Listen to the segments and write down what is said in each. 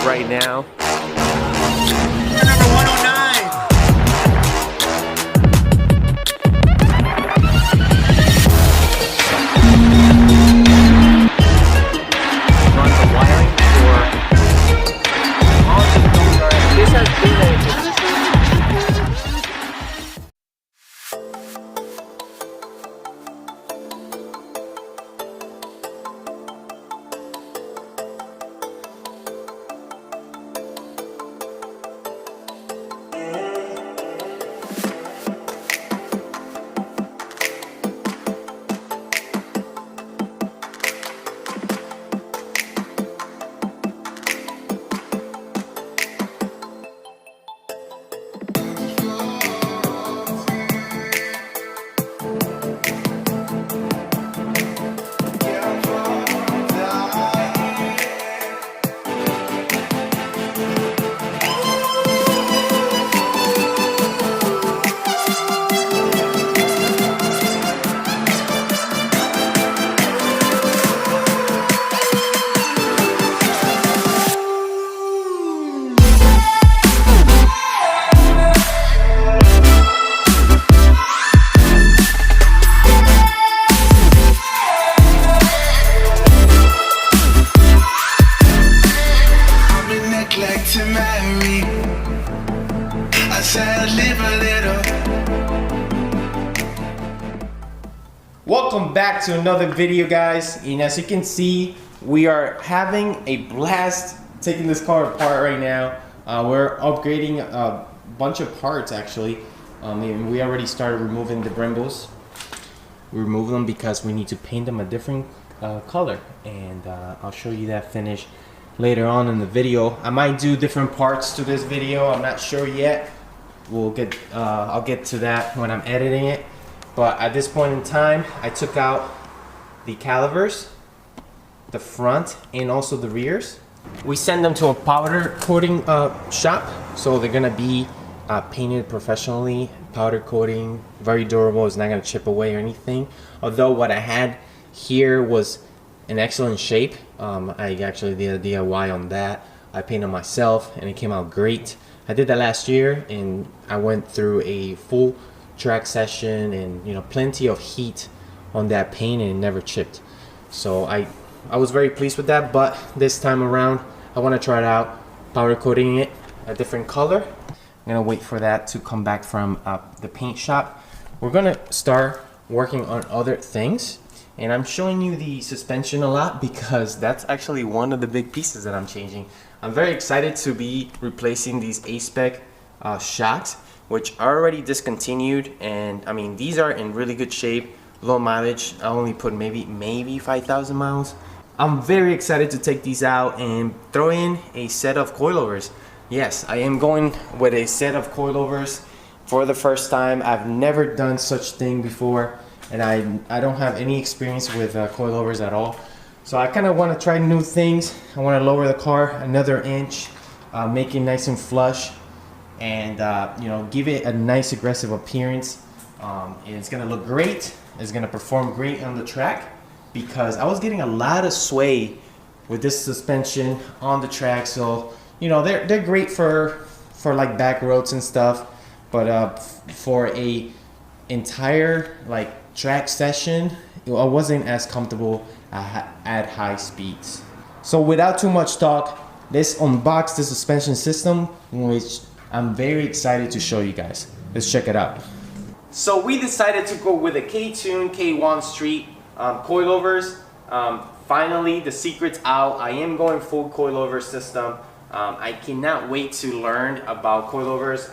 right now. Number 109. Run the wiring for all the Coilover. This has been a to marry. I said live a little. Welcome back to another video, guys. And as you can see, we are having a blast taking this car apart right now. We're upgrading a bunch of parts actually. And we already started removing the Brembos. We remove them because we need to paint them a different color, and I'll show you that finish later on in the video. I might do different parts to this video. I'm not sure yet. I'll get to that when I'm editing it. But at this point in time, I took out the calipers, the front, and also the rears. We send them to a powder coating shop, so they're gonna be painted professionally. Powder coating, very durable. It's not gonna chip away or anything. Although what I had here was in excellent shape. I actually did a DIY on that. I painted myself and it came out great. I did that last year and I went through a full track session and plenty of heat on that paint, and it never chipped. So I was very pleased with that. But this time around I want to try it out, powder coating it a different color. I'm gonna wait for that to come back from the paint shop. We're gonna start working on other things. And I'm showing you the suspension a lot because that's actually one of the big pieces that I'm changing. I'm very excited to be replacing these A-Spec shocks, which are already discontinued. And I mean, these are in really good shape, low mileage. I only put maybe 5,000 miles. I'm very excited to take these out and throw in a set of coilovers. Yes, I am going with a set of coilovers for the first time. I've never done such thing before. And I don't have any experience with coilovers at all. So I kind of want to try new things. I want to lower the car another inch, make it nice and flush, and give it a nice aggressive appearance. It's going to look great. It's going to perform great on the track because I was getting a lot of sway with this suspension on the track. So they're great for like back roads and stuff, but for a entire track session, I wasn't as comfortable at high speeds. So without too much talk, let's unbox the suspension system, which I'm very excited to show you guys. Let's check it out. So we decided to go with a K-Tune K1 Street coilovers. Finally, the secret's out. I am going full coilover system. I cannot wait to learn about coilovers.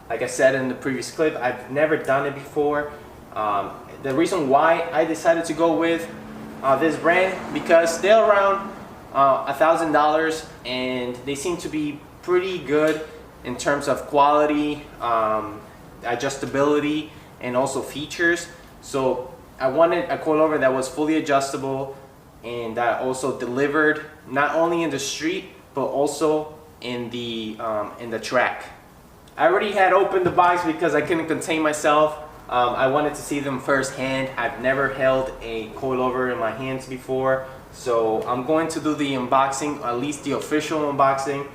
Like I said in the previous clip, I've never done it before. The reason why I decided to go with this brand, because they're around $1,000 and they seem to be pretty good in terms of quality, adjustability, and also features. So I wanted a coilover that was fully adjustable and that also delivered not only in the street but also in the track. I already had opened the box because I couldn't contain myself. I wanted to see them firsthand. I've never held a coilover in my hands before, so I'm going to do the unboxing, at least the official unboxing.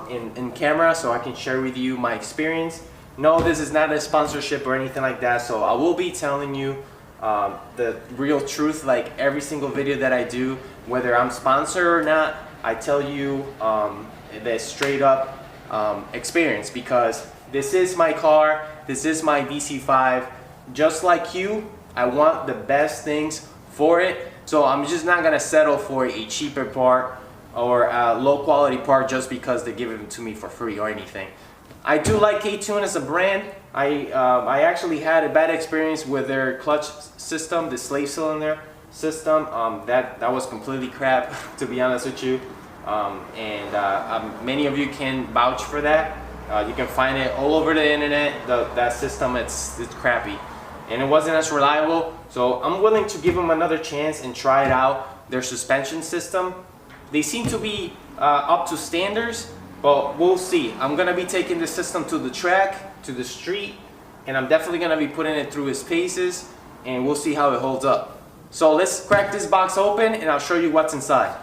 in camera so I can share with you my experience. No, this is not a sponsorship or anything like that, so I will be telling you the real truth, like every single video that I do, whether I'm sponsored or not. I tell you the straight up experience, because this is my car, this is my DC5. Just like you, I want the best things for it, so I'm just not gonna settle for a cheaper part or a low quality part just because they give it to me for free or anything. I do like K-Tune as a brand. I actually had a bad experience with their clutch system, the slave cylinder system. That was completely crap, to be honest with you. Many of you can vouch for that. You can find it all over the internet. That system, it's crappy, and it wasn't as reliable. So I'm willing to give them another chance and try it out. Their suspension system, they seem to be up to standards, but we'll see. I'm gonna be taking the system to the track, to the street, and I'm definitely gonna be putting it through its paces, and we'll see how it holds up. So let's crack this box open and I'll show you what's inside.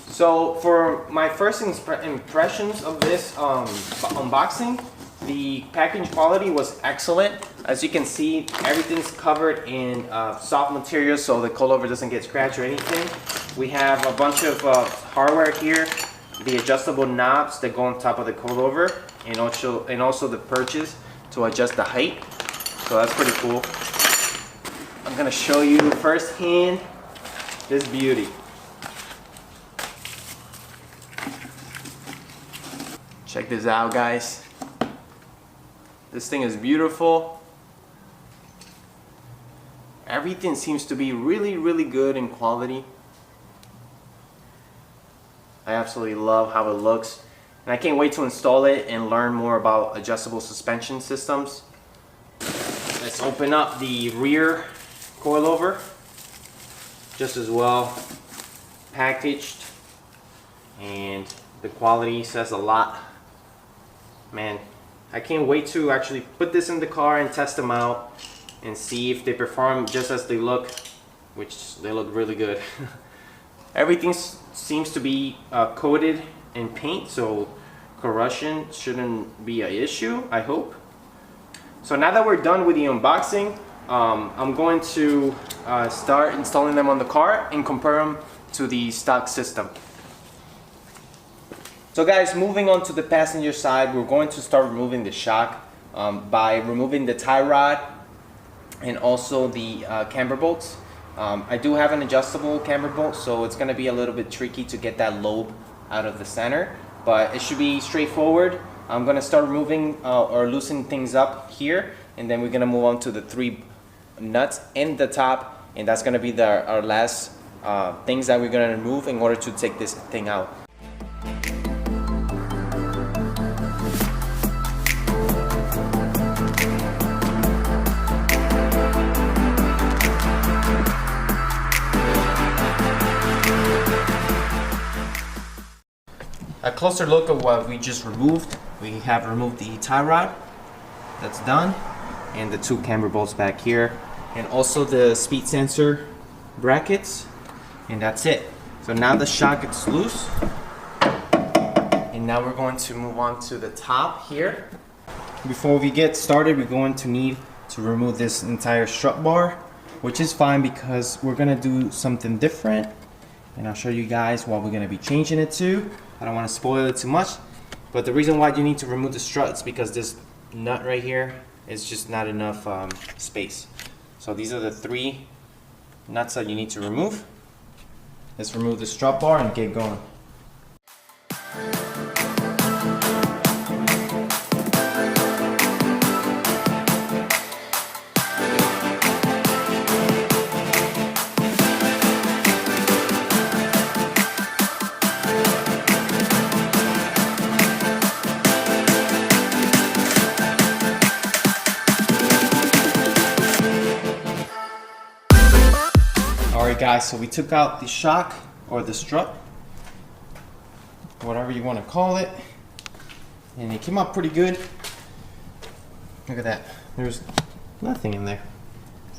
So for my first impressions of this unboxing, the package quality was excellent. As you can see, everything's covered in soft material so the coilover doesn't get scratched or anything. We have a bunch of hardware here, the adjustable knobs that go on top of the coilover, and also the perches to adjust the height. So that's pretty cool. I'm gonna show you firsthand this beauty. Check this out, guys. This thing is beautiful. Everything seems to be really good in quality. I absolutely love how it looks, and I can't wait to install it and learn more about adjustable suspension systems. Let's open up the rear coilover, just as well packaged, and the quality says a lot. Man, I can't wait to actually put this in the car and test them out and see if they perform just as they look, which they look really good. Everything seems to be coated in paint, so corrosion shouldn't be an issue, I hope. So now that we're done with the unboxing, I'm going to start installing them on the car and compare them to the stock system. So guys, moving on to the passenger side, we're going to start removing the shock by removing the tie rod and also the camber bolts. I do have an adjustable camber bolt, so it's going to be a little bit tricky to get that lobe out of the center, but it should be straightforward. I'm going to start removing or loosening things up here, and then we're going to move on to the 3 nuts in the top, and that's going to be our last things that we're going to remove in order to take this thing out. A closer look at what we just removed. We have removed the tie rod, that's done, and the 2 camber bolts back here, and also the speed sensor brackets, and that's it. So now the shock is loose, and now we're going to move on to the top here. Before we get started, we're going to need to remove this entire strut bar, which is fine because we're gonna do something different, and I'll show you guys what we're gonna be changing it to. I don't want to spoil it too much, but the reason why you need to remove the strut is because this nut right here is just not enough space. So these are the 3 nuts that you need to remove. Let's remove the strut bar and get going. Alright guys, so we took out the shock or the strut, whatever you want to call it, and it came out pretty good. Look at that, there's nothing in there.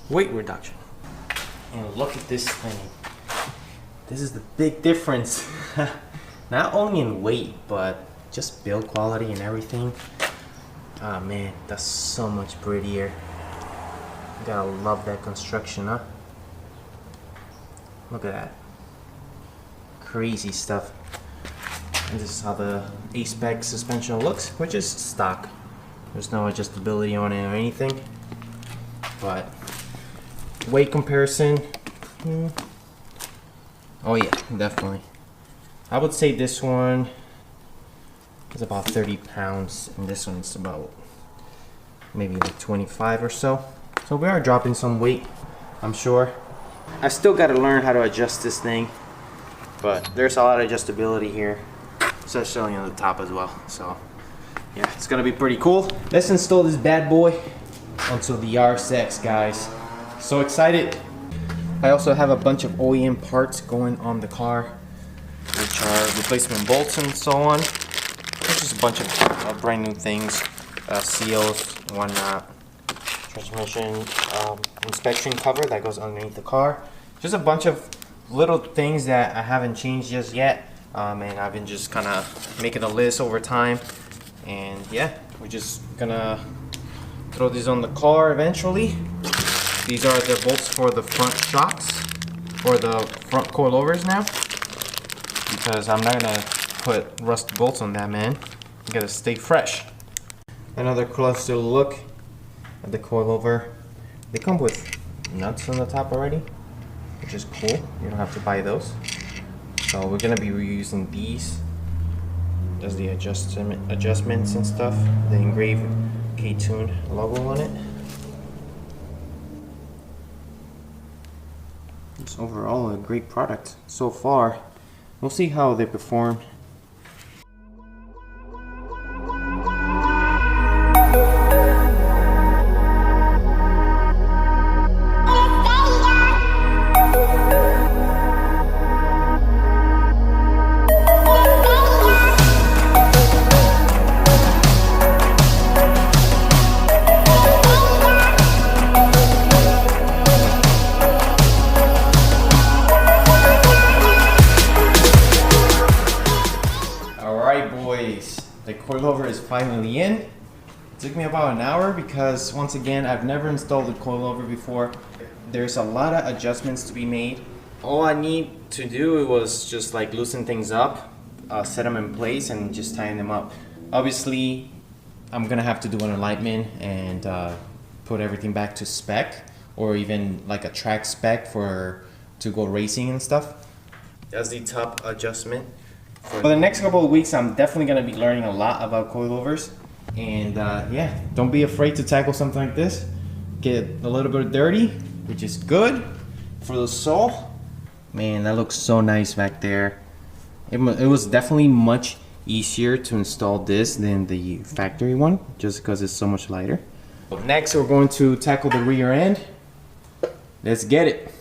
Weight reduction. And look at this thing. This is the big difference. not only in weight, but just build quality and everything. Oh man, that's so much prettier. You gotta love that construction, huh? Look at that. Crazy stuff. And this is how the A-Spec suspension looks, which is stock. There's no adjustability on it or anything. But weight comparison, oh yeah, definitely. I would say this one is about 30 pounds and this one's about maybe like 25 or so. So we are dropping some weight, I'm sure. I still got to learn how to adjust this thing, but there's a lot of adjustability here, especially on the top as well. So yeah, it's gonna be pretty cool. Let's install this bad boy onto the RSX, guys. So excited. I also have a bunch of OEM parts going on the car, which are replacement bolts and so on. There's just a bunch of brand new things, seals, whatnot. Transmission inspection cover that goes underneath the car. Just a bunch of little things that I haven't changed just yet, and I've been just kind of making a list over time. And yeah, we're just gonna throw these on the car eventually. These are the bolts for the front shocks, or the front coilovers now, because I'm not gonna put rust bolts on that, man. You gotta stay fresh. Another closer look at the coilover. They come with nuts on the top already, which is cool. You don't have to buy those. So we're gonna be reusing these. Does the adjustments and stuff. The engraved K-Tune logo on it. It's overall a great product so far. We'll see how they perform. The coilover is finally in. It took me about an hour because, once again, I've never installed a coilover before. There's a lot of adjustments to be made. All I need to do was just like loosen things up, set them in place, and just tighten them up. Obviously, I'm gonna have to do an alignment and put everything back to spec, or even like a track spec to go racing and stuff. That's the top adjustment. For the next couple of weeks, I'm definitely going to be learning a lot about coilovers. And yeah, don't be afraid to tackle something like this. Get a little bit dirty, which is good for the soul. Man, that looks so nice back there. It was definitely much easier to install this than the factory one, just because it's so much lighter. Next, we're going to tackle the rear end. Let's get it.